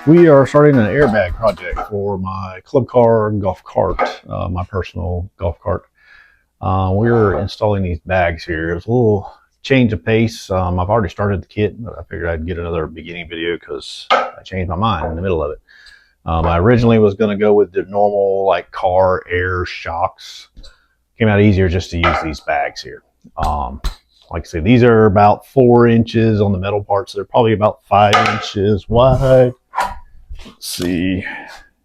We are starting an airbag project for my club car golf cart, my personal golf cart. We're installing these bags here. It's a little change of pace. I've already started the kit, but I figured I'd get another beginning video because I changed my mind in the middle of it. I originally was going to go with the normal like car air shocks. Came out easier just to use these bags here. Like I said, these are about 4 inches on the metal parts. So they're probably about 5 inches wide. Let's see.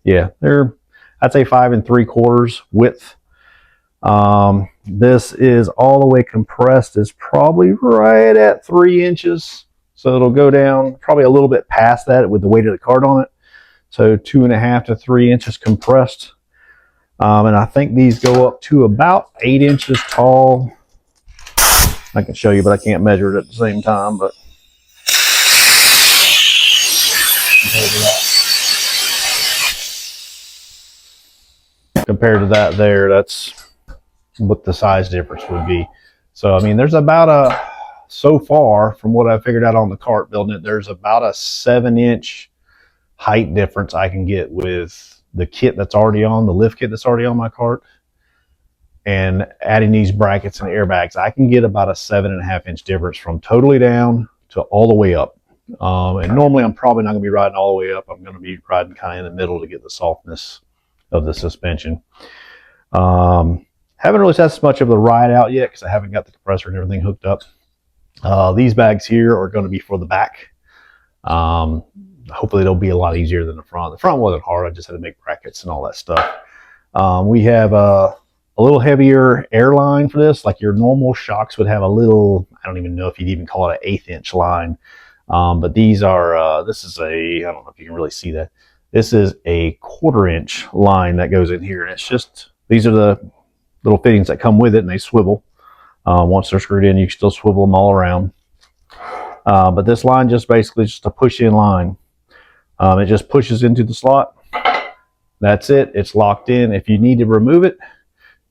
Yeah, they're, I'd say 5 3/4 width. This is all the way compressed is probably right at 3 inches. So it'll go down probably a little bit past that with the weight of the cart on it. So 2.5 to 3 inches compressed. And I think these go up to about 8 inches tall. I can show you, but I can't measure it at the same time. But compared to that there, that's what the size difference would be. So, I mean, there's about so far from what I figured out on the cart building it, there's about a 7-inch height difference I can get with the kit that's already on, the lift kit that's already on my cart. And adding these brackets and airbags, I can get about a 7.5-inch difference from totally down to all the way up. And normally I'm probably not going to be riding all the way up. I'm going to be riding kind of in the middle to get the softness of the suspension. Haven't really tested much of the ride out yet because I haven't got the compressor and everything hooked up. These bags here are going to be for the back. Hopefully they'll be a lot easier than the front. The front wasn't hard. I just had to make brackets and all that stuff. We have a little heavier air line for this. Like your normal shocks would have a little, I don't even know if you'd even call it an 1/8 inch line. But these are, this is a, I don't know if you can really see that. This is a 1/4 inch line that goes in here. And it's just, these are the little fittings that come with it and they swivel. Once they're screwed in, you can still swivel them all around. But this line just basically just a push in line. It just pushes into the slot. That's it. It's locked in. If you need to remove it,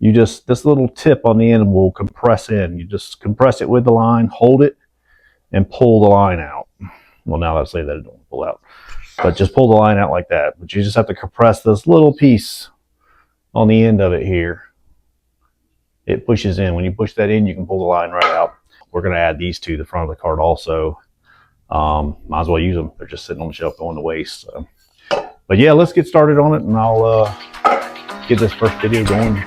you just, this little tip on the end will compress in. You just compress it with the line, hold it, and pull the line out. Well, now I say that it don't pull out, but just pull the line out like that. But you just have to compress this little piece on the end of it here. It pushes in. When you push that in, you can pull the line right out. We're going to add these to the front of the cart also. Might as well use them. They're just sitting on the shelf going to waste. So. But yeah, let's get started on it and I'll get this first video going.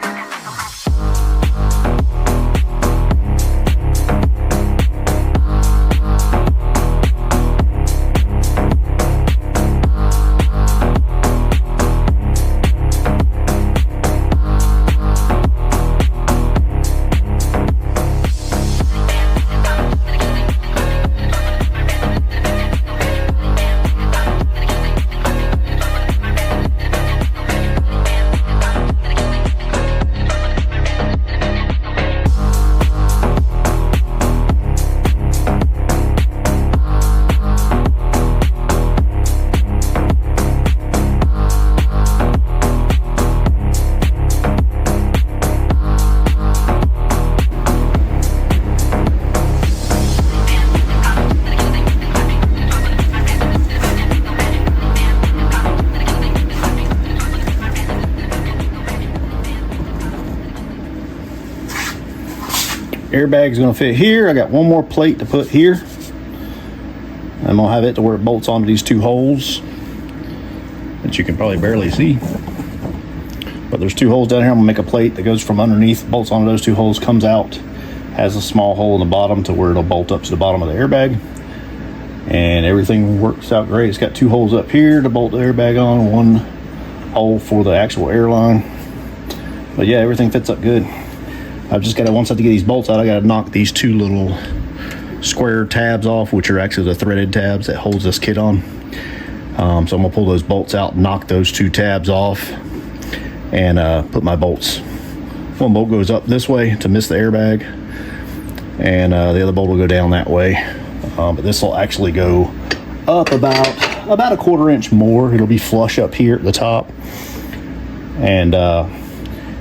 Airbag's gonna fit here. I got one more plate to put here. I'm gonna have it to where it bolts onto these 2 holes that you can probably barely see. But there's 2 holes down here. I'm gonna make a plate that goes from underneath, bolts onto those 2 holes, comes out, has a small hole in the bottom to where it'll bolt up to the bottom of the airbag. And everything works out great. It's got 2 holes up here to bolt the airbag on, 1 hole for the actual airline. But yeah, everything fits up good. I've just got to, once I get these bolts out, I got to knock these 2 little square tabs off, which are actually the threaded tabs that holds this kit on. So I'm gonna pull those bolts out, knock those 2 tabs off, and put my bolts. One bolt goes up this way to miss the airbag, and the other bolt will go down that way. But this will actually go up about a 1/4 inch more. It'll be flush up here at the top, and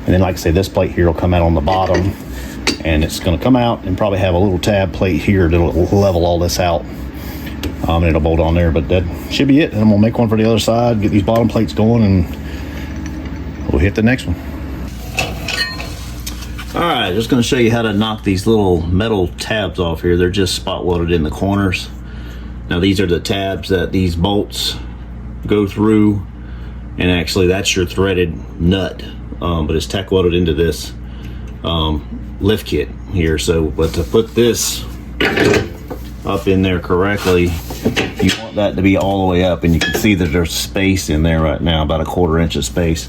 then, like I say, this plate here will come out on the bottom, and it's going to come out and probably have a little tab plate here that'll level all this out. And it'll bolt on there, but that should be it. And I'm gonna make one for the other side, get these bottom plates going, and we'll hit the next one. All right, just gonna show you how to knock these little metal tabs off here. They're just spot welded in the corners. Now these are the tabs that these bolts go through, and actually that's your threaded nut, but it's tack welded into this lift kit here. So, but to put this up in there correctly, you want that to be all the way up, and you can see that there's space in there right now, about a 1/4 inch of space.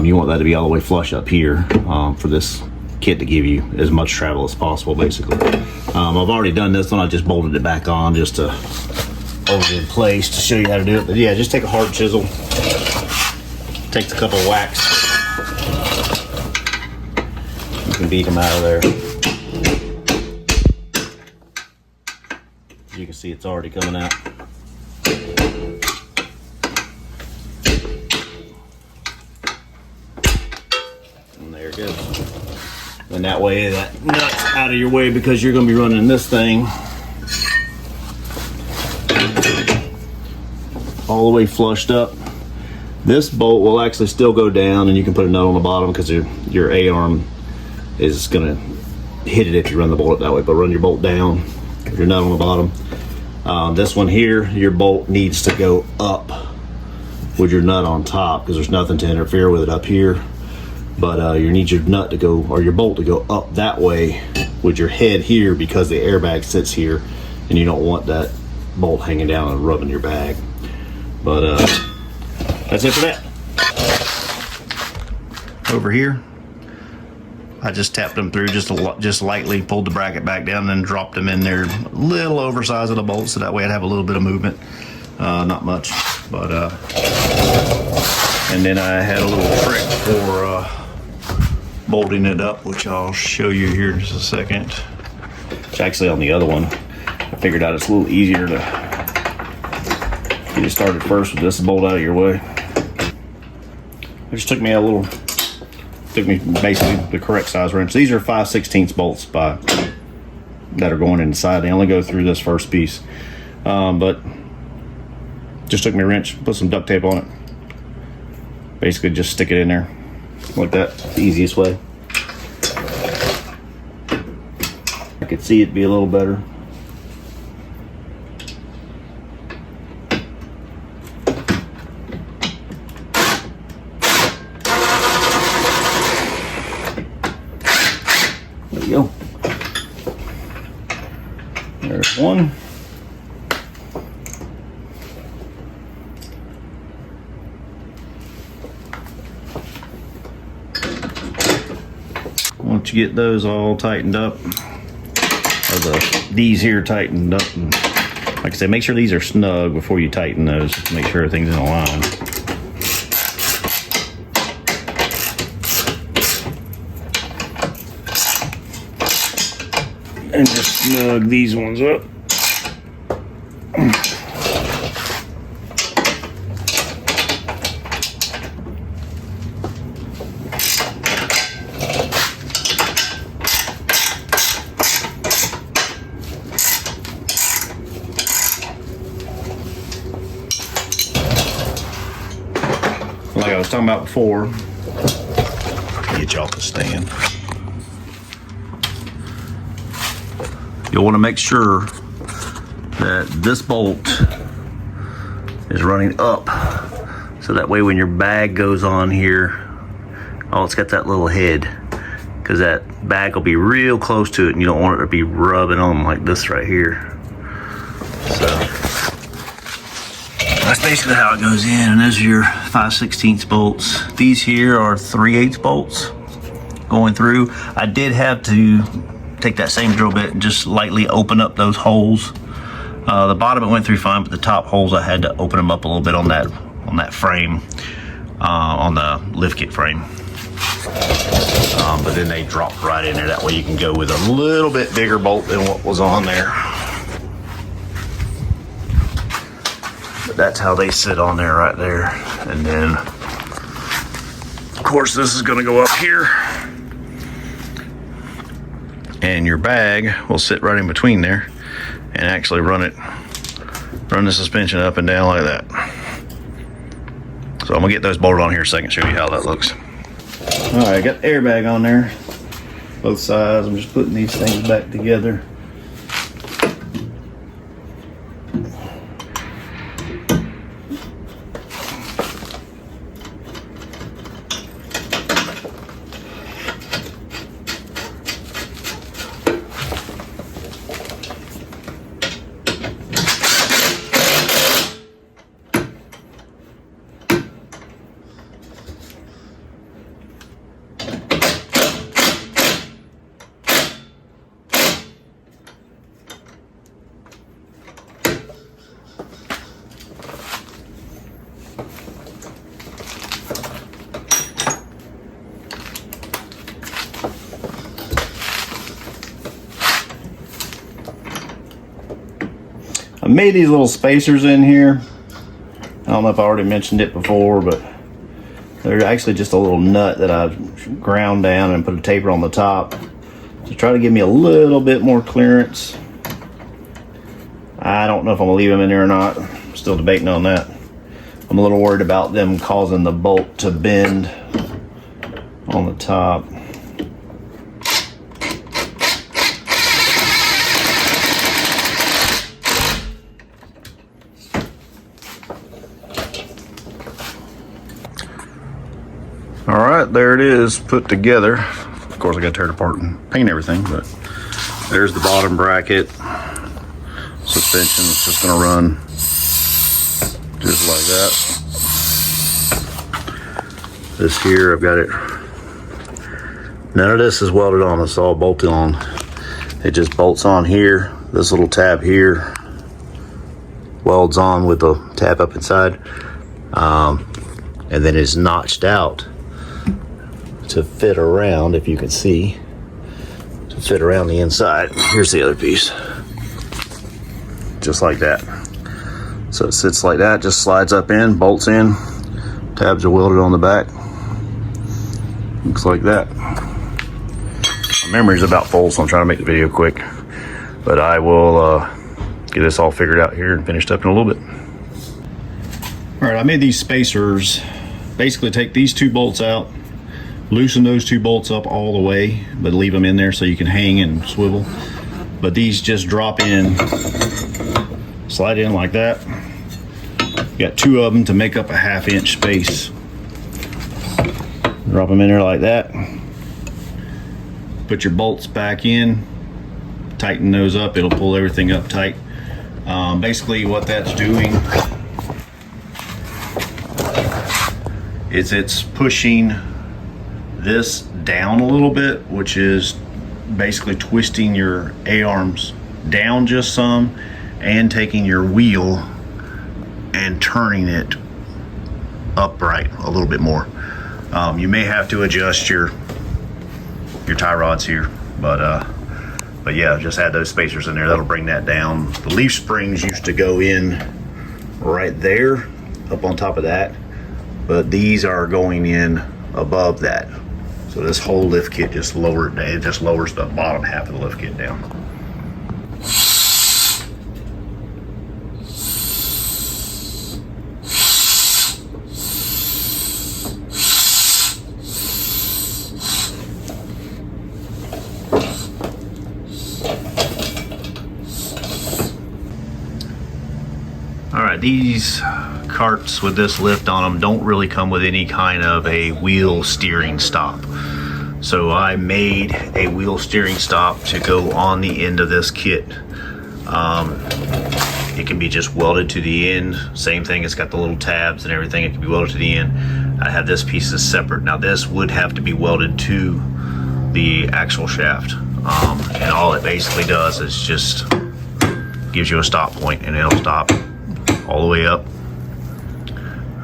You want that to be all the way flush up here for this kit to give you as much travel as possible, basically. I've already done this one. I just bolted it back on just to hold it in place to show you how to do it. But yeah, just take a hard chisel, takes a couple of whacks, you can beat them out of there. As you can see, it's already coming out. And there it goes. And that way that nut's out of your way, because you're going to be running this thing all the way flushed up. This bolt will actually still go down, and you can put a nut on the bottom because your A-arm is going to hit it if you run the bolt that way. But run your bolt down, your nut on the bottom. This one here, your bolt needs to go up with your nut on top, because there's nothing to interfere with it up here. But you need your nut to go, or your bolt to go up that way with your head here, because the airbag sits here, and you don't want that bolt hanging down and rubbing your bag. But that's it for that. Over here, I just tapped them through just lightly, pulled the bracket back down, and then dropped them in there, a little oversized of the bolt, so that way I'd have a little bit of movement. Not much, but and then I had a little trick for bolting it up, which I'll show you here in just a second. It's actually on the other one. I figured out it's a little easier to get it started first with this bolt out of your way. It just took me basically the correct size wrench. These are 5/16 bolts that are going inside. They only go through this first piece, but just took me a wrench, put some duct tape on it. Basically just stick it in there like that. The easiest way. I could see it be a little better. There we go. There's one. Once you get those all tightened up, or these here tightened up, and like I said, make sure these are snug before you tighten those. Make sure everything's in line. And just snug these ones up. Like I was talking about before, get you off the stand. You'll want to make sure that this bolt is running up, so that way when your bag goes on here, oh, it's got that little head, because that bag will be real close to it, and you don't want it to be rubbing on like this right here. So that's basically how it goes in, and those are your 5/16 bolts. These here are 3/8 bolts going through. I did have to take that same drill bit and just lightly open up those holes. The bottom it went through fine, but the top holes I had to open them up a little bit on that frame, on the lift kit frame. But then they dropped right in there. That way you can go with a little bit bigger bolt than what was on there. But that's how they sit on there right there. And then, of course, this is going to go up here. And your bag will sit right in between there and actually run it run the suspension up and down like that. So I'm gonna get those bolted on here in a second, show you how that looks. All right, got the airbag on there, both sides. I'm just putting these things back together. I made these little spacers in here. I don't know if I already mentioned it before, but they're actually just a little nut that I ground down and put a taper on the top to try to give me a little bit more clearance. I don't know if I'm gonna leave them in there or not. I'm still debating on that. I'm a little worried about them causing the bolt to bend on the top. All right, there it is, put together. Of course, I got to tear it apart and paint everything, but there's the bottom bracket. Suspension is just going to run just like that. This here, I've got it. None of this is welded on, it's all bolted on. It just bolts on here. This little tab here welds on with the tab up inside. And then it's notched out to fit around, if you can see, to fit around the inside. Here's the other piece, just like that. So it sits like that, just slides up in, bolts in, tabs are welded on the back. Looks like that. My memory's about full, so I'm trying to make the video quick, but I will get this all figured out here and finished up in a little bit. All right, I made these spacers. Basically take these two bolts out, loosen those two bolts up all the way, but leave them in there so you can hang and swivel. But these just drop in, slide in like that. Got two of them to make up a 1/2 inch space. Drop them in there like that. Put your bolts back in, tighten those up, it'll pull everything up tight. Basically what that's doing is it's pushing this down a little bit, which is basically twisting your A-arms down just some and taking your wheel and turning it upright a little bit more. You may have to adjust your tie rods here, but yeah, just add those spacers in there. That'll bring that down. The leaf springs used to go in right there, up on top of that, but these are going in above that. So this whole lift kit just lowers the bottom half of the lift kit down. All right, these carts with this lift on them don't really come with any kind of a wheel steering stop. So I made a wheel steering stop to go on the end of this kit. It can be just welded to the end. Same thing, it's got the little tabs and everything. It can be welded to the end. I have this piece is separate. Now this would have to be welded to the actual shaft. And all it basically does is just gives you a stop point, and it'll stop all the way up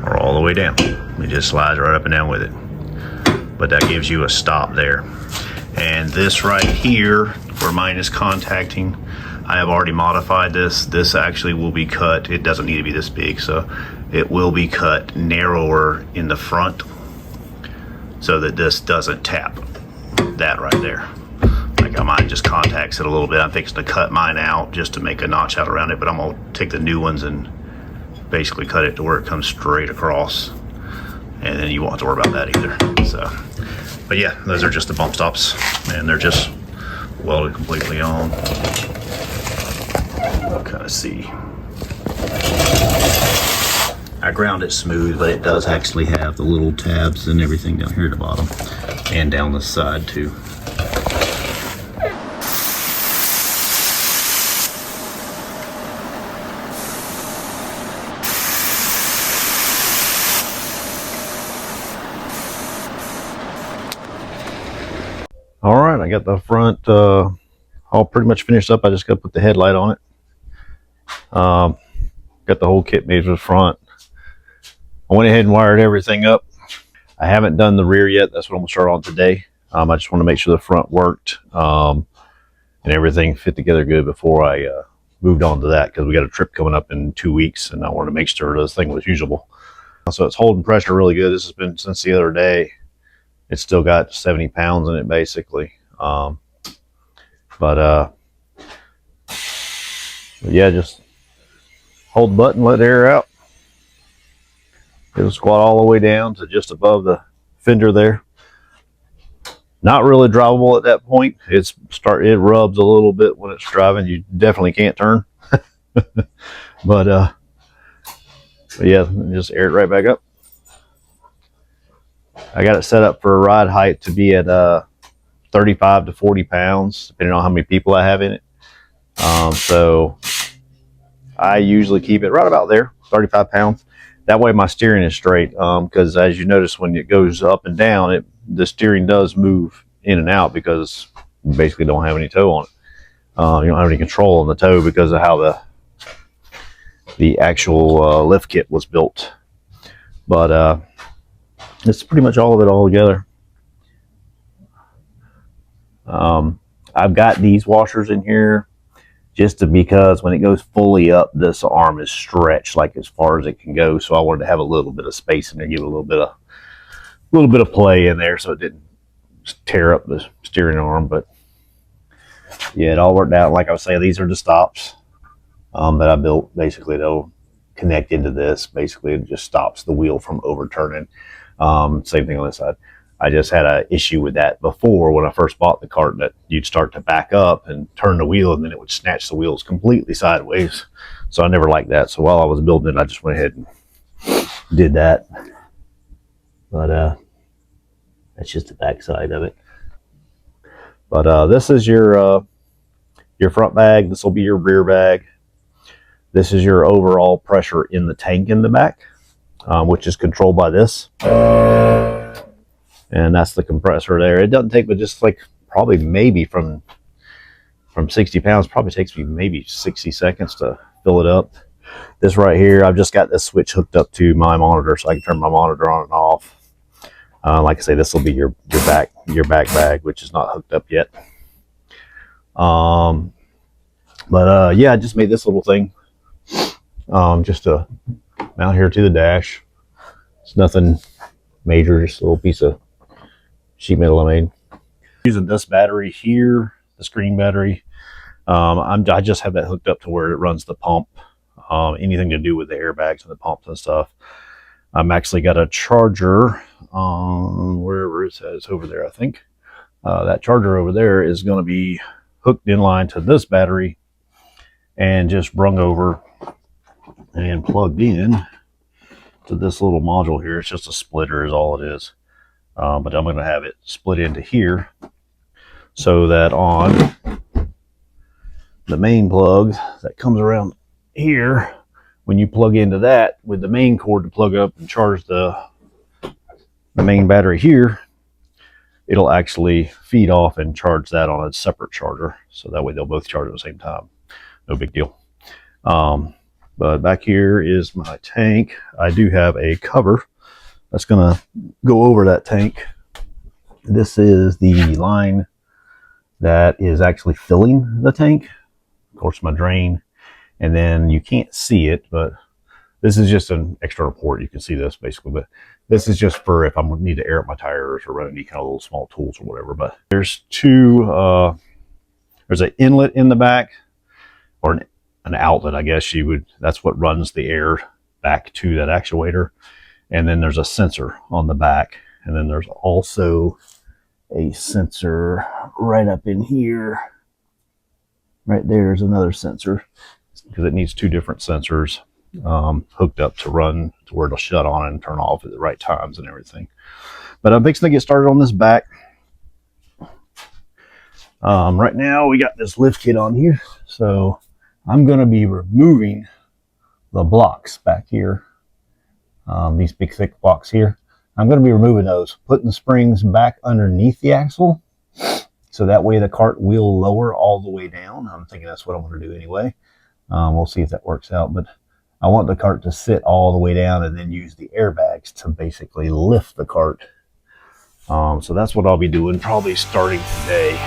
or all the way down. It just slides right up and down with it. But that gives you a stop there. And this right here, where mine is contacting, I have already modified this. This actually will be cut. It doesn't need to be this big, so it will be cut narrower in the front so that this doesn't tap that right there. Like think I might just contacts it a little bit. I'm fixing to cut mine out just to make a notch out around it, but I'm gonna take the new ones and basically cut it to where it comes straight across, and then you won't have to worry about that either. So, but yeah, those are just the bump stops, and they're just welded completely on. I'll kind of see. I ground it smooth, but it does actually have the little tabs and everything down here at the bottom and down the side too. All right, I got the front all pretty much finished up. I just got to put the headlight on it. Got the whole kit made for the front. I went ahead and wired everything up. I haven't done the rear yet. That's what I'm gonna start on today. I just want to make sure the front worked and everything fit together good before I moved on to that, because we got a trip coming up in 2 weeks and I wanted to make sure this thing was usable. So it's holding pressure really good. This has been since the other day. It's still got 70 pounds in it basically. Yeah, just hold the button, let the air out. It'll squat all the way down to just above the fender there. Not really drivable at that point. It rubs a little bit when it's driving. You definitely can't turn. but yeah, just air it right back up. I got it set up for a ride height to be at 35 to 40 pounds, depending on how many people I have in it. So I usually keep it right about there, 35 pounds. That way my steering is straight, because as you notice, when it goes up and down, the steering does move in and out because you basically don't have any toe on it. You don't have any control on the toe because of how the actual lift kit was built. But it's pretty much all of it all together. I've got these washers in here just because when it goes fully up, this arm is stretched like as far as it can go. So I wanted to have a little bit of space in there, give it a little bit of play in there so it didn't tear up the steering arm. But yeah, it all worked out. Like I was saying, these are the stops that I built. Basically, they'll connect into this. Basically, it just stops the wheel from overturning. Same thing on this side. I just had an issue with that before when I first bought the cart, that you'd start to back up and turn the wheel and then it would snatch the wheels completely sideways. So I never liked that. So while I was building it, I just went ahead and did that. But that's just the back side of it. But this is your front bag. This will be your rear bag. This is your overall pressure in the tank in the back, which is controlled by this. And that's the compressor there. It doesn't take but just like probably maybe from 60 pounds, probably takes me maybe 60 seconds to fill it up. This right here, I've just got this switch hooked up to my monitor so I can turn my monitor on and off. Like I say, this will be your back bag, which is not hooked up yet. Yeah, I just made this little thing just to mount here to the dash. It's nothing major, just a little piece of sheet metal I made. Using this battery here, the screen battery. I just have that hooked up to where it runs the pump. Anything to do with the airbags and the pumps and stuff. I'm actually got a charger on wherever it says over there, I think. That charger over there is going to be hooked in line to this battery and just brung over and plugged in to this little module here. It's just a splitter is all it is. But I'm going to have it split into here so that on the main plug that comes around here, when you plug into that with the main cord to plug up and charge the main battery here, it'll actually feed off and charge that on a separate charger. So that way they'll both charge at the same time. No big deal. But back here is my tank. I do have a cover that's going to go over that tank. This is the line that is actually filling the tank. Of course, my drain. And then you can't see it, but this is just an external port. You can see this basically, but this is just for if I need to air up my tires or run any kind of little small tools or whatever. But there's two There's an inlet in the back, or an outlet, I guess you would. That's what runs the air back to that actuator. And then there's a sensor on the back. And then there's also a sensor right up in here. Right there's another sensor, because it needs two different sensors hooked up to run to where it'll shut on and turn off at the right times and everything. But I'm fixing to get started on this back. Right now we got this lift kit on here, so I'm going to be removing the blocks back here, these big thick blocks here. I'm going to be removing those, putting the springs back underneath the axle, so that way the cart will lower all the way down. I'm thinking that's what I'm going to do anyway. We'll see if that works out, but I want the cart to sit all the way down and then use the airbags to basically lift the cart. So that's what I'll be doing, probably starting today.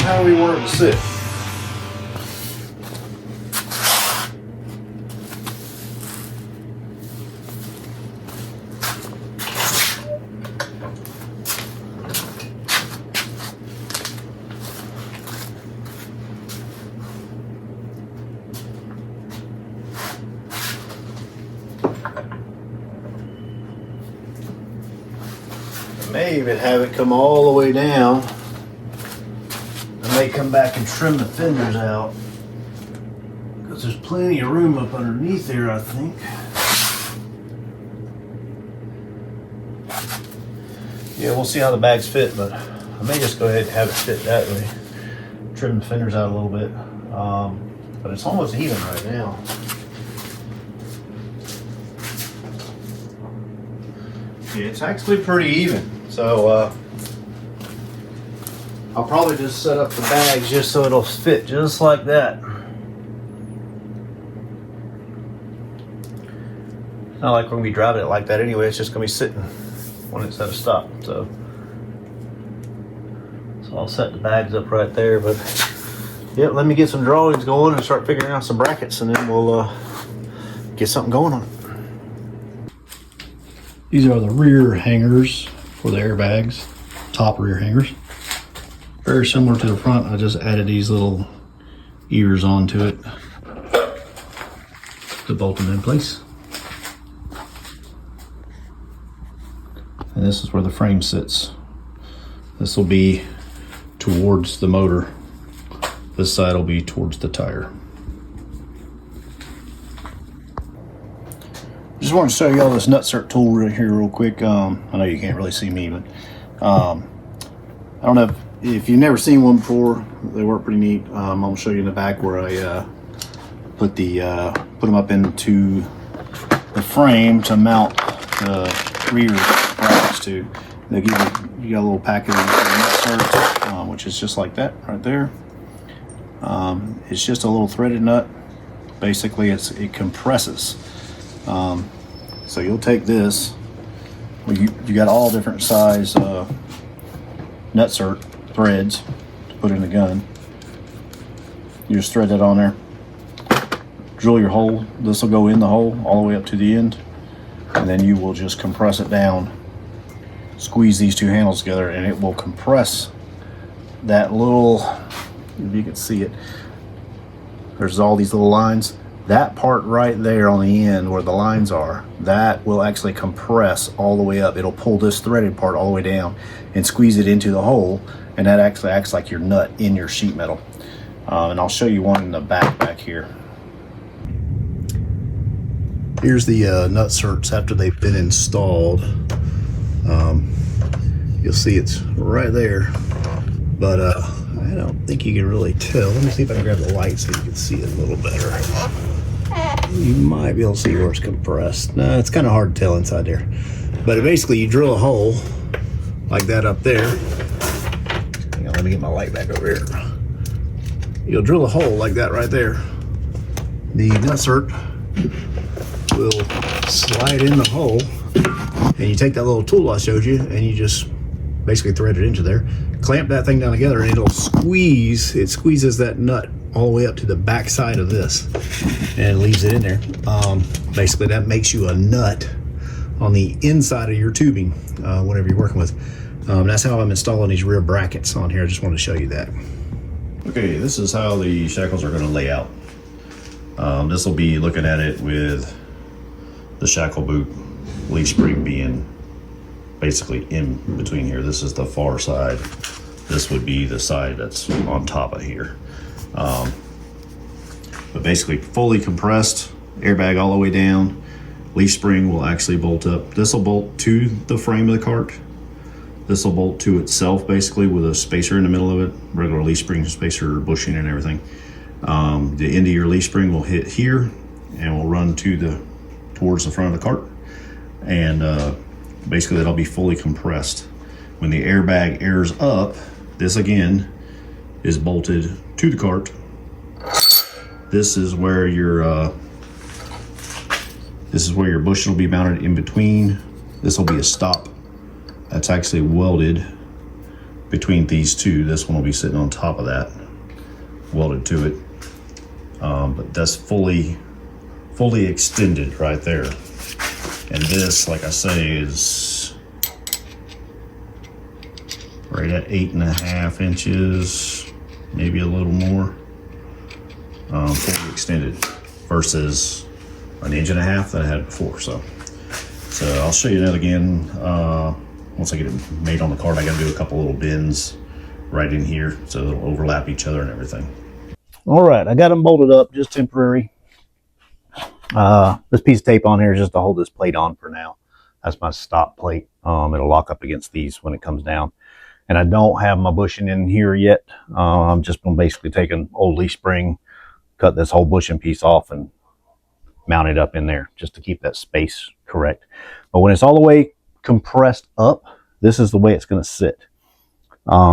How we want it to sit. I may even have it come all the way down. I may come back and trim the fenders out, because there's plenty of room up underneath there, I think. Yeah, we'll see how the bags fit, but I may just go ahead and have it fit that way. Trim the fenders out a little bit, but it's almost even right now. Yeah, it's actually pretty even. So I'll probably just set up the bags just so it'll fit just like that. Not like we're gonna be driving it like that anyway. It's just gonna be sitting when it's at a stop. So I'll set the bags up right there. But yeah, let me get some drawings going and start figuring out some brackets, and then we'll get something going on it. These are the rear hangers for the airbags, top rear hangers. Very similar to the front. I just added these little ears onto it to bolt them in place. And this is where the frame sits. This will be towards the motor. This side will be towards the tire. Just want to show you all this nutsert tool right here real quick. I know you can't really see me, but I don't know if you've never seen one before. They work pretty neat. I'm gonna show you in the back where I put them up into the frame to mount the rear brackets too. They give you got a little packet of nut certs, which is just like that right there. It's just a little threaded nut. Basically, it compresses. So you'll take this. Well, you got all different size nut cert threads to put in the gun. You just thread that on there. Drill your hole. This will go in the hole all the way up to the end, and then you will just compress it down. Squeeze these two handles together, and it will compress that little. If you can see it, there's all these little lines. That part right there on the end where the lines are, that will actually compress all the way up. It'll pull this threaded part all the way down and squeeze it into the hole, and that actually acts like your nut in your sheet metal. And I'll show you one in the back here. Here's the nut certs after they've been installed. You'll see it's right there, but I don't think you can really tell. Let me see if I can grab the light so you can see it a little better. You might be able to see where it's compressed. No, it's kind of hard to tell inside there. But basically, you drill a hole like that up there. Hang on, let me get my light back over here. You'll drill a hole like that right there. The nut cert will slide in the hole, and you take that little tool I showed you, and you just basically thread it into there. Clamp that thing down together, and it'll squeeze. It squeezes that nut all the way up to the back side of this, and leaves it in there. Basically, that makes you a nut on the inside of your tubing whenever you're working with. That's how I'm installing these rear brackets on here. I just wanted to show you that. Okay, this is how the shackles are going to lay out. This will be looking at it with the shackle boot leaf spring being basically in between here. This is the far side. This would be the side that's on top of here. But basically fully compressed, airbag all the way down. Leaf spring will actually bolt up. This will bolt to the frame of the cart. This will bolt to itself basically with a spacer in the middle of it, regular leaf spring spacer, bushing and everything. The end of your leaf spring will hit here and will run towards the front of the cart. And basically that'll be fully compressed. When the airbag airs up, this again is bolted to the cart. This is where your bushing will be mounted in between. This will be a stop. That's actually welded between these two. This one will be sitting on top of that, welded to it. But that's fully extended right there. And this, like I say, is right at 8.5 inches, maybe a little more, fully extended versus an 1.5 inches that I had before. So I'll show you that again. Once I get it made on the cart, I got to do a couple little bends right in here so they'll overlap each other and everything. All right, I got them bolted up, just temporary. This piece of tape on here is just to hold this plate on for now. That's my stop plate. It'll lock up against these when it comes down. And I don't have my bushing in here yet. I'm just going to basically take an old leaf spring, cut this whole bushing piece off and mount it up in there just to keep that space correct. But when it's all the way compressed up, this is the way it's going to sit.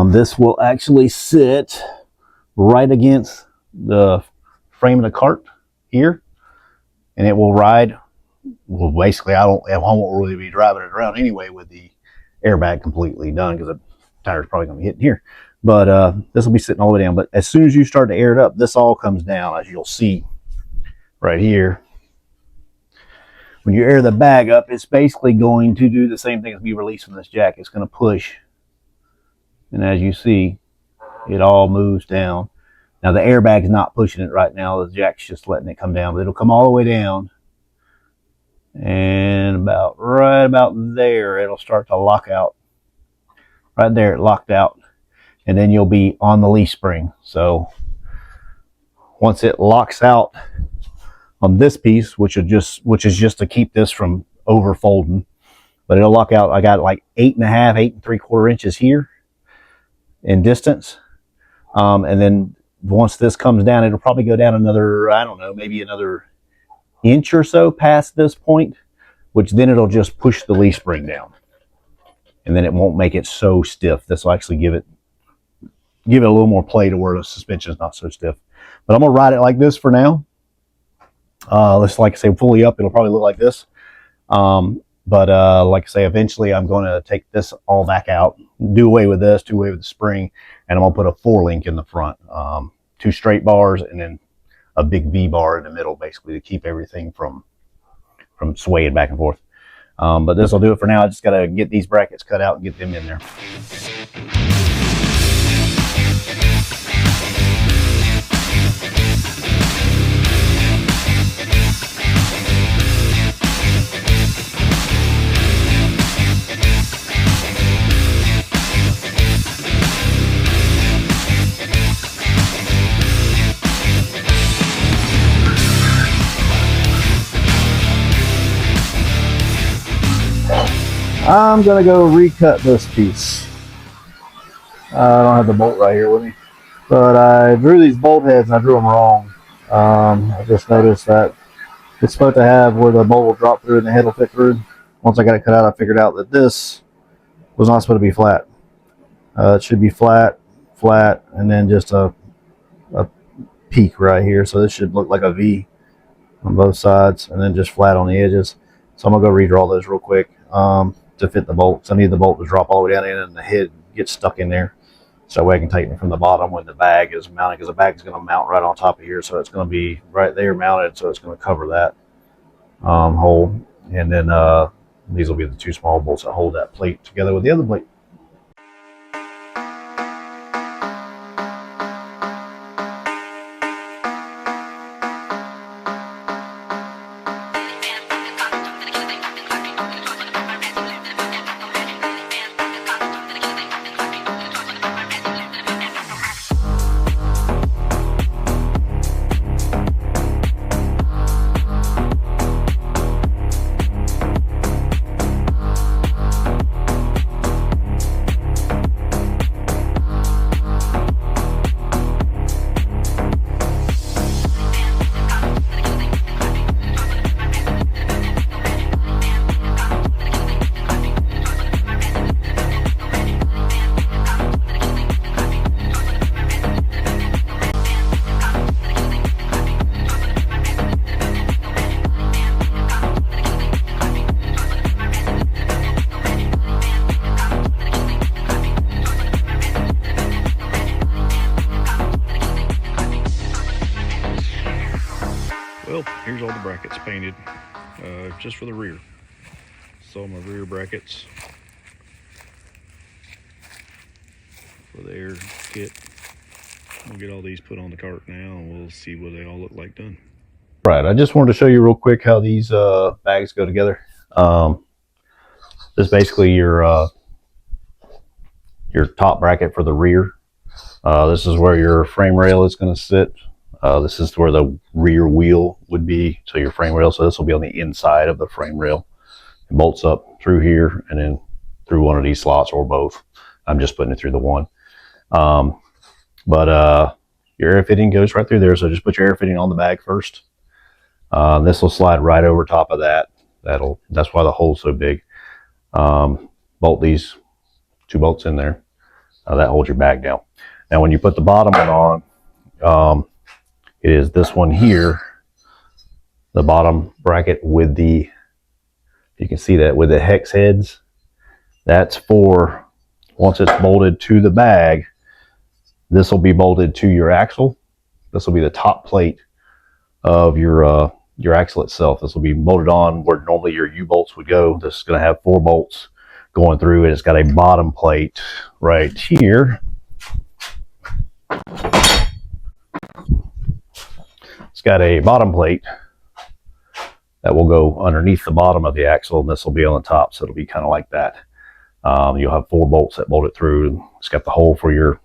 This will actually sit right against the frame of the cart here, and it will ride. Well, basically, I won't really be driving it around anyway with the airbag completely done because the tire's probably going to be hitting here. But this will be sitting all the way down. But as soon as you start to air it up, this all comes down, as you'll see right here. When you air the bag up, it's basically going to do the same thing as me releasing this jack. It's going to push, and as you see, it all moves down. Now the airbag's not pushing it right now. The jack's just letting it come down, but it'll come all the way down, and right about there, it'll start to lock out. Right there, it locked out, and then you'll be on the leaf spring. So once it locks out on this piece, which is just to keep this from over folding, but it'll lock out. I got like 8.5, 8.75 inches here in distance, and then once this comes down, it'll probably go down another, I don't know, maybe another inch or so past this point, which then it'll just push the leaf spring down. and then it won't make it so stiff. This will actually give it a little more play to where the suspension is not so stiff. But I'm gonna ride it like this for now. Let's, like I say, fully up, it'll probably look like this. But like I say, eventually I'm going to take this all back out, do away with this, do away with the spring, and I'm going to put a 4-link in the front. 2 straight bars and then a big V bar in the middle, basically, to keep everything from swaying back and forth. But this will do it for now. I just got to get these brackets cut out and get them in there. I'm gonna go recut this piece. I don't have the bolt right here with me, but I drew these bolt heads and I drew them wrong. I just noticed that it's supposed to have where the bolt will drop through and the head will fit through. Once I got it cut out, I figured out that this was not supposed to be flat. It should be flat, and then just a peak right here. So this should look like a V on both sides, and then just flat on the edges. So I'm gonna go redraw those real quick. To fit the bolts. I need the bolt to drop all the way down in and the head gets stuck in there. So that way I can tighten it from the bottom when the bag is mounted, because the bag is going to mount right on top of here. So it's going to be right there mounted. So it's going to cover that hole. And then these will be the 2 small bolts that hold that plate together with the other plate. Well, here's all the brackets painted, just for the rear. So my rear brackets for the air kit. We'll get all these put on the cart now, and we'll see what they all look like done. Right, I just wanted to show you real quick how these bags go together. This is basically your top bracket for the rear. This is where your frame rail is going to sit. This is where the rear wheel would be, so your frame rail. So this will be on the inside of the frame rail. It bolts up through here and then through one of these slots or both. I'm just putting it through the one. But your air fitting goes right through there. So just put your air fitting on the bag first. This will slide right over top of that. That's why the hole's so big. Bolt these 2 bolts in there. That holds your bag down. Now when you put the bottom one on, it is this one here, the bottom bracket with the, you can see that with the hex heads. That's for, once it's bolted to the bag, this will be bolted to your axle. This will be the top plate of your axle itself. This will be bolted on where normally your U-bolts would go. This is going to have 4 bolts going through, and it's got a bottom plate right here. It's got a bottom plate that will go underneath the bottom of the axle, and this will be on the top, so it'll be kind of like that. You'll have 4 bolts that bolt it through. It's got the hole for your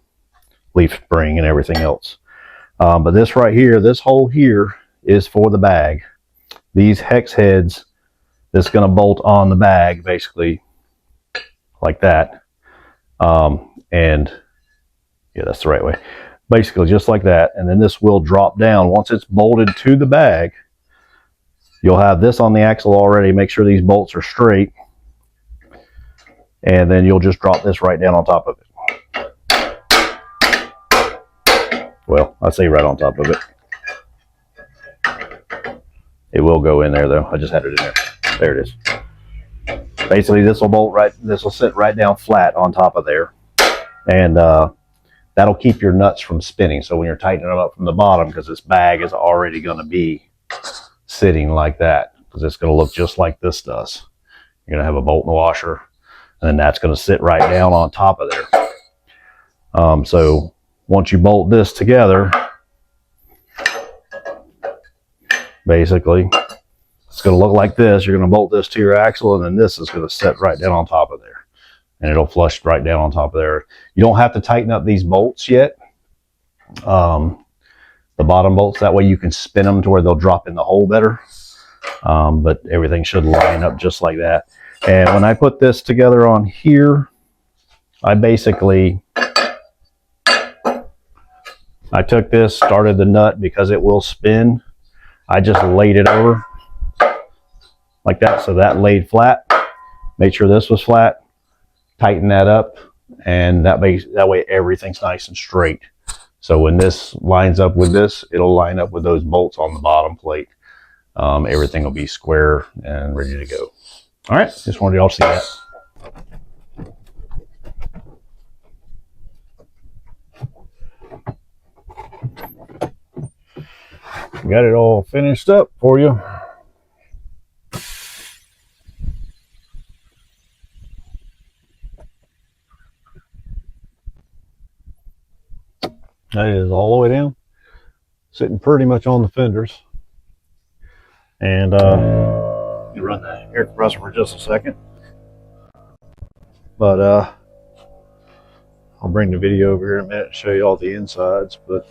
leaf spring and everything else. But this right here, this hole here is for the bag. These hex heads, this is going to bolt on the bag basically like that. And yeah, that's the right way. Basically just like that. And then this will drop down. Once it's bolted to the bag, you'll have this on the axle already. Make sure these bolts are straight. And then you'll just drop this right down on top of it. Well, I say right on top of it. It will go in there though. I just had it in there. There it is. Basically, this will bolt right. This will sit right down flat on top of there, and that'll keep your nuts from spinning. So when you're tightening them up from the bottom, because this bag is already going to be sitting like that, because it's going to look just like this does. You're going to have a bolt and a washer, and then that's going to sit right down on top of there. So once you bolt this together, basically, it's going to look like this. You're going to bolt this to your axle, and then this is going to sit right down on top of there. And it'll flush right down on top of there. You don't have to tighten up these bolts yet. The bottom bolts, that way you can spin them to where they'll drop in the hole better. But everything should line up just like that. And when I put this together on here, I basically... I took this, started the nut because it will spin. I just laid it over like that, so that laid flat. Made sure this was flat. Tighten that up, and that way everything's nice and straight. So when this lines up with this, it'll line up with those bolts on the bottom plate. Everything will be square and ready to go. All right, just wanted y'all to see that. Got it all finished up for you. That is all the way down, sitting pretty much on the fenders. And you run the air compressor for just a second. But I'll bring the video over here in a minute and show you all the insides. But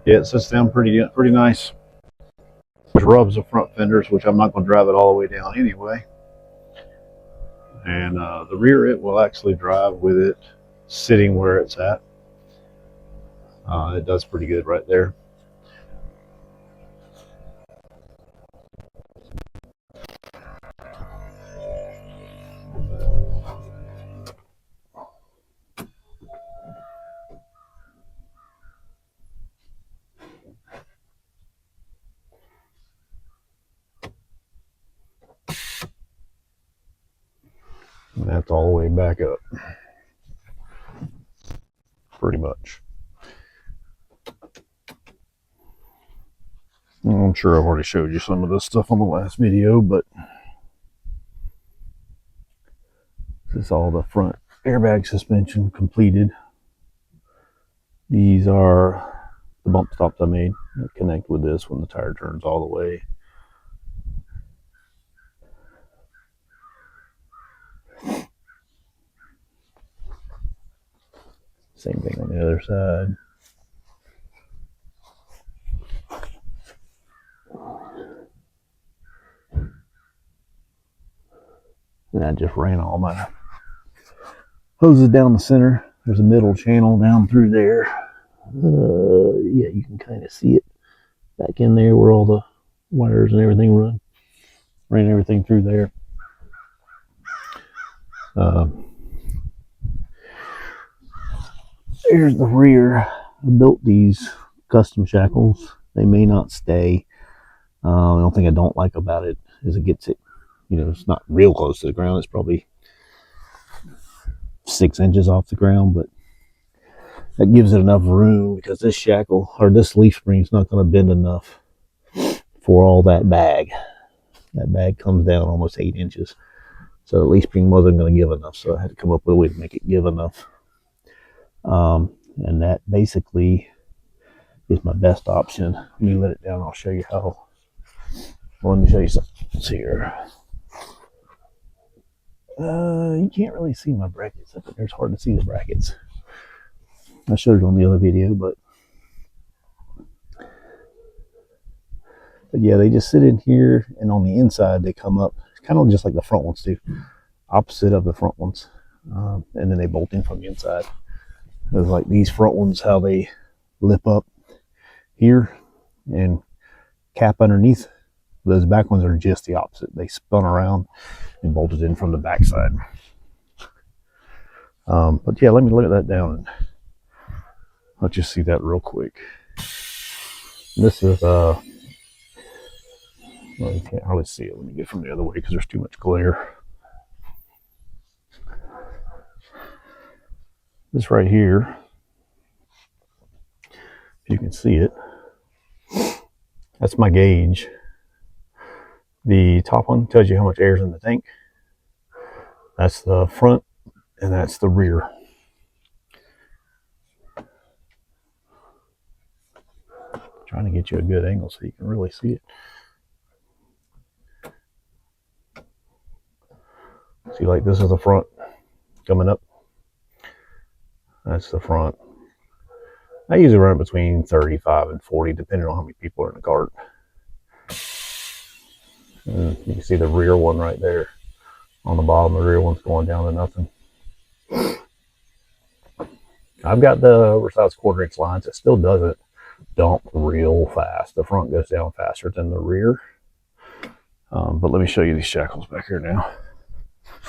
yeah, it sits down pretty nice. Which rubs the front fenders, which I'm not going to drive it all the way down anyway. And the rear, it will actually drive with it sitting where it's at. It does pretty good right there. And that's all the way back up. Pretty much. I'm sure I've already showed you some of this stuff on the last video, but this is all the front airbag suspension completed. These are the bump stops I made that connect with this when the tire turns all the way. Same thing on the other side. And I just ran all my hoses down the center. There's a middle channel down through there. Yeah, you can kind of see it back in there where all the wires and everything run. Ran everything through there. Here's the rear. I built these custom shackles. They may not stay. The only thing I don't like about it is it gets it, you know, it's not real close to the ground. It's probably 6 inches off the ground, but that gives it enough room because this shackle or this leaf spring is not going to bend enough for all that bag. That bag comes down almost 8 inches. So the leaf spring wasn't going to give enough. So I had to come up with a way to make it give enough. And that basically is my best option. Let me let it down. I'll show you how. Well, let me show you something here. You can't really see my brackets up there. It's hard to see the brackets. I showed it on the other video, but yeah, they just sit in here, and on the inside they come up kind of just like the front ones do, opposite of the front ones, and then they bolt in from the inside. It's like these front ones, how they lip up here and cap underneath. Those back ones are just the opposite. They spun around and bolted in from the back side. But yeah, let me look at that down and let you see that real quick. This is well, you can't hardly see it when you get from the other way because there's too much glare. This right here, if you can see it, that's my gauge. The top one tells you how much air is in the tank. That's the front, and that's the rear. Trying to get you a good angle so you can really see it. See, like this is the front coming up. That's the front. I usually run between 35 and 40, depending on how many people are in the cart. And you can see the rear one right there on the bottom. The rear one's going down to nothing. I've got the oversized 1/4 inch lines. It still doesn't dump real fast. The front goes down faster than the rear. But let me show you these shackles back here now.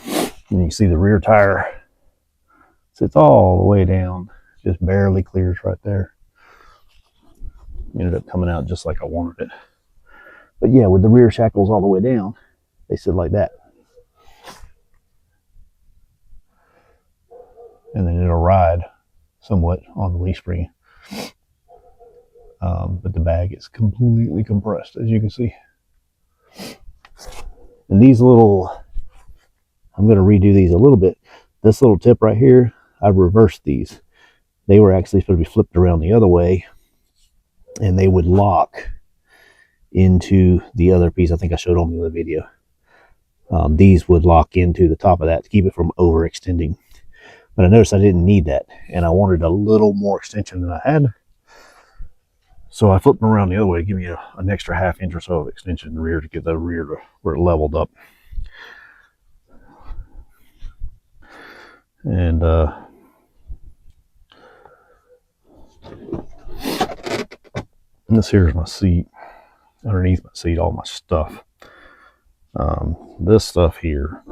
And you can see the rear tire sits all the way down, just barely clears right there. Ended up coming out just like I wanted it. But yeah, with the rear shackles all the way down, they sit like that. And then it'll ride somewhat on the leaf spring. But the bag is completely compressed, as you can see. And these little, I'm going to redo these a little bit. This little tip right here, I've reversed these. They were actually supposed to be flipped around the other way, and they would lock into the other piece. I think I showed on the other video. These would lock into the top of that to keep it from overextending. But I noticed I didn't need that, and I wanted a little more extension than I had. So I flipped them around the other way to give me an extra 1/2 inch or so of extension in the rear to get the rear to where it leveled up. And this here is my seat. Underneath my seat, all my stuff. This stuff here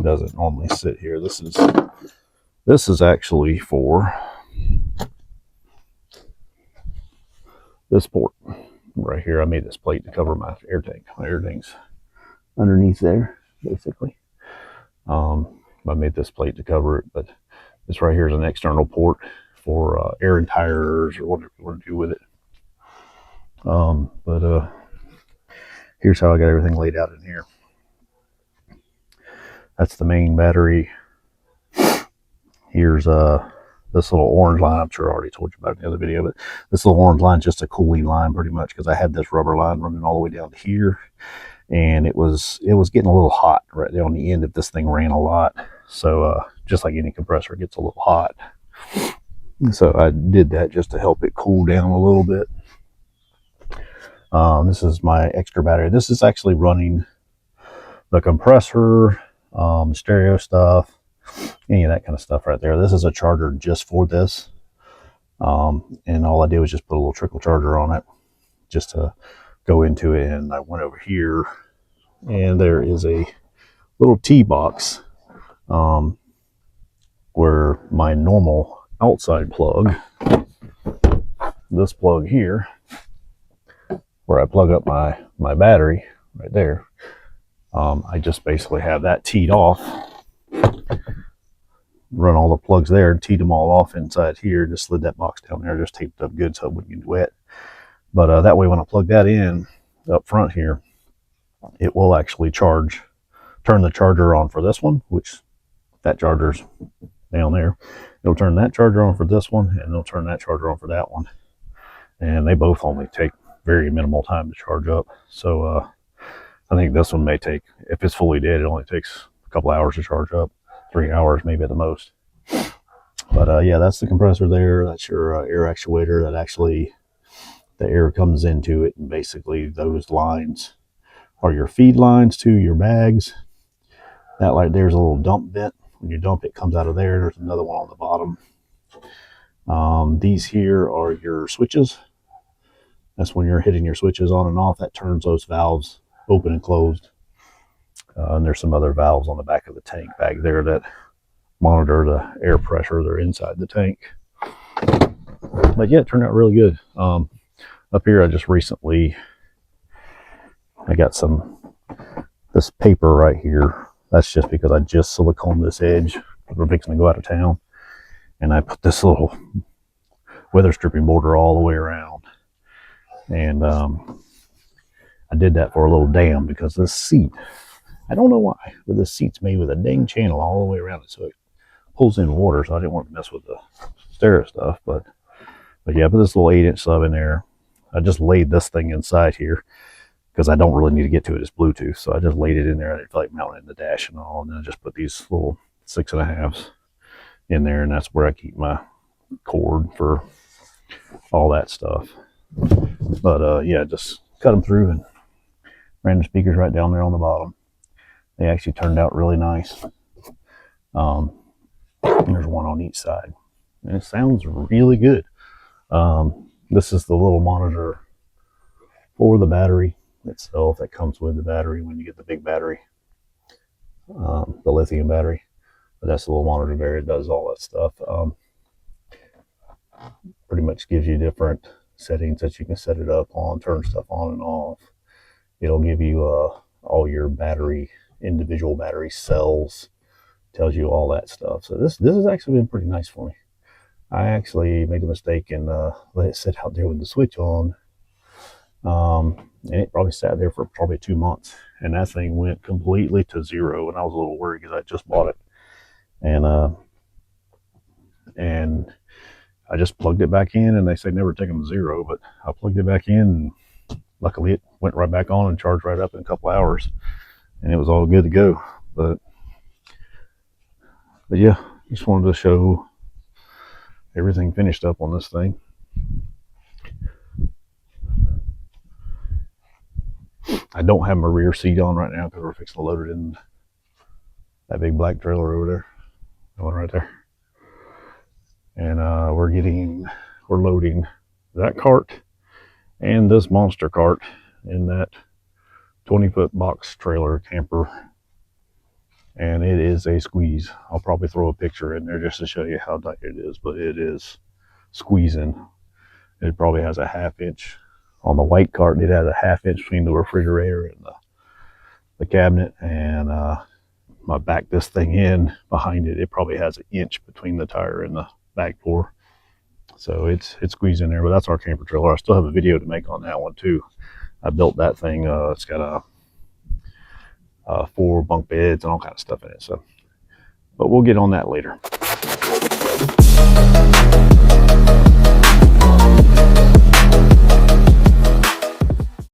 doesn't normally sit here. This is actually for this port right here. I made this plate to cover my air tank. My air tank's underneath there, basically. I made this plate to cover it, but this right here is an external port for air and tires or whatever you want to do with it. But here's how I got everything laid out in here. That's the main battery. Here's this little orange line. I'm sure I already told you about it in the other video, but this little orange line is just a cooling line pretty much, because I had this rubber line running all the way down to here, and it was getting a little hot right there on the end if this thing ran a lot. So just like any compressor, it gets a little hot. So I did that just to help it cool down a little bit. This is my extra battery. This is actually running the compressor, stereo stuff, any of that kind of stuff right there. This is a charger just for this. And all I did was just put a little trickle charger on it just to go into it. And I went over here, and there is a little T box where my normal outside plug, this plug here, where I plug up my battery right there, I just basically have that teed off, run all the plugs there and teed them all off inside here. Just slid that box down there, just taped up good so it wouldn't get wet. But that way, when I plug that in up front here, it will actually turn the charger on for this one, which that charger's down there. It'll turn that charger on for this one, and it'll turn that charger on for that one. And they both only take very minimal time to charge up. So I think this one may take, if it's fully dead, it only takes a couple hours to charge up, 3 hours maybe at the most. But yeah, that's the compressor there. That's your air actuator. That actually, the air comes into it, and basically those lines are your feed lines to your bags. That right there's a little dump vent. When you dump, it comes out of there. There's another one on the bottom. These here are your switches. That's when you're hitting your switches on and off. That turns those valves open and closed. And there's some other valves on the back of the tank back there that monitor the air pressure they're inside the tank. But yeah, it turned out really good. Up here, I just recently, I got this paper right here. That's just because I just siliconed this edge. We're fixing to go out of town. And I put this little weather stripping border all the way around. And I did that for a little dam because this seat, I don't know why, but this seat's made with a dang channel all the way around it. So it pulls in water. So I didn't want to mess with the stereo stuff. But yeah, I put this little 8-inch sub in there. I just laid this thing inside here because I don't really need to get to it. It's Bluetooth. So I just laid it in there. I didn't feel like mounting it in the dash and all. And then I just put these little 6.5s in there. And that's where I keep my cord for all that stuff. But yeah, just cut them through and ran the speakers right down there on the bottom. They actually turned out really nice. And there's one on each side. And it sounds really good. This is the little monitor for the battery itself that comes with the battery when you get the big battery, the lithium battery. But that's the little monitor there. It does all that stuff. Pretty much gives you different settings that you can set it up on, turn stuff on and off. It'll give you all your individual battery cells, tells you all that stuff. So this has actually been pretty nice for me. I actually made a mistake and let it sit out there with the switch on. And it probably sat there for probably 2 months. And that thing went completely to zero. And I was a little worried because I just bought it. And I just plugged it back in, and they say never take them to zero. But I plugged it back in, and luckily it went right back on and charged right up in a couple hours. And it was all good to go. But yeah, just wanted to show everything finished up on this thing. I don't have my rear seat on right now because we're fixing to load it in that big black trailer over there. That one right there. And we're loading that cart and this monster cart in that 20-foot box trailer camper. And it is a squeeze. I'll probably throw a picture in there just to show you how tight it is, but it is squeezing. It probably has a 1/2 inch on the white cart. It has a 1/2 inch between the refrigerator and the cabinet. And I back this thing in behind it. It probably has 1 inch between the tire and the back door. So it's squeezed in there, but that's our camper trailer. I still have a video to make on that one too. I built that thing. It's got 4 bunk beds and all kinds of stuff in it. So, but we'll get on that later.